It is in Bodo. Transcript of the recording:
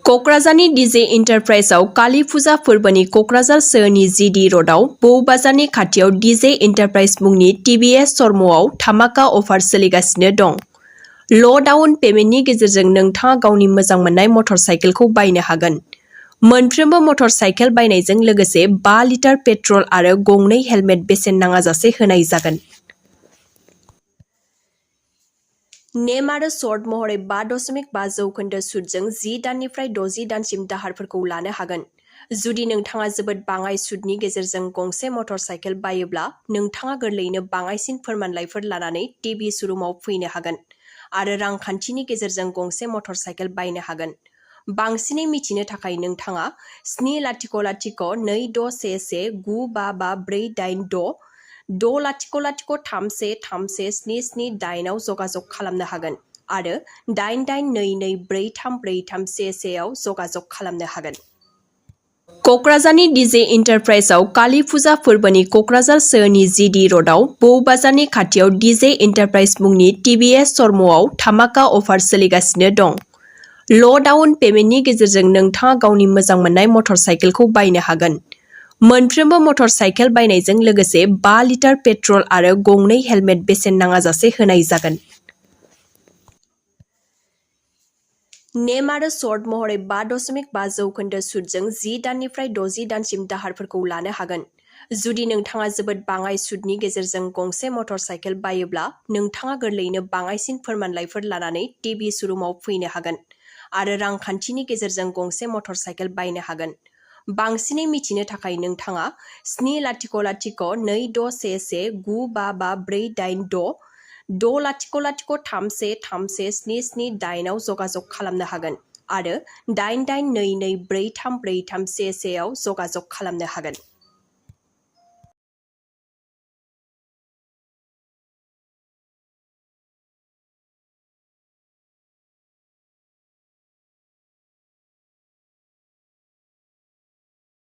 क'क्राझारनि डीजे एन्टारप्राइजआव कालि फुजा फोरबोनि क'क्राझार सोहोरनि जीडी र'डआव बौ बाजारनि खाथियाव डीजे एन्टारप्राइज मुंनि टीवीएस सरमआव धामाका अफार सोलिगासिनो दं। ल' डाउन पेमेन्टनि गेजेरजों नोंथाङा गावनि मोजां मोननाय मटर साइकेलखौ बायनो हागोन। मोनफ्रोमबो मटर साइकेल बायनायजों लोगोसे 5 लिटार पेट्रल आरो गंनै हेलमेट बेसेन नाङाजासे होनाय जागोन। नेम आरो सर्त महरै 5.5 जौखोन्दो सुतजों 10 दाननिफ्राय 60 दानसिम दाहारफोरखौ लानो हागोन। जुदि नोंथाङा जोबोद बाङाइ सुतनि गेजेरजों गंसे मटर साइकेल बायोब्ला नोंथाङा गोरलैयैनो बाङाइसिन फोरमानलाइफोर लानानै टीवी श'रुमाव फैनो हागोन आरो रांखान्थिनि गेजेरजों गंसे मटर साइकेल बायनो हागोन। बांसिनै मिथिनो थाखाय नोंथाङा 700211955486 60031317778 आव जगाजग खालामनो हागोन आरो 8822434311 आव जगाजग खालामनो हागोन। क'क्राझारनि डीजे एन्टारप्राइजआव कालि फुजा फोरबोनि क'क्राझार सोहोरनि जीडी र'डआव बौ बाजारनि खाथियाव डीजे एन्टारप्राइज मुंनि टीवीएस सरमआव धामाका अफार सोलिगासिनो दं। ल' डाउन पेमेन्टनि गेजेरजों नोंथाङा गावनि मोजां मोननाय मटर साइकेलखौ बायनो हागोन। मोनफ्रोमबो मटर साइकेल बायनायजों लोगोसे 5 लिटार पेट्रल आरो गंनै हेलमेट बेसेन नाङाजासे होनाय जागोन। नेम आरो सर्त महरै 5.5 जौखोन्दो सुतजों 10 दाननिफ्राय 60 दानसिम दाहारफोरखौ लानो हागोन। जुदि नोंथाङा जोबोद बाङाइ सुतनि गेजेरजों गंसे मटर साइकेल बायोब्ला नोंथाङा गोरलैयैनो बाङाइसिन फोरमानलाइफोर लानानै टीवी श'रुमाव फैनो हागोन आरो रांखान्थिनि गेजेरजों गंसे मटर साइकेल बायनो हागोन। बांसिनै मिथिनो थाखाय नोंथाङा 700211955486 60031317778 आव जगाजग खालामनो हागोन आरो 8822434311 आव जगाजग खालामनो हागोन।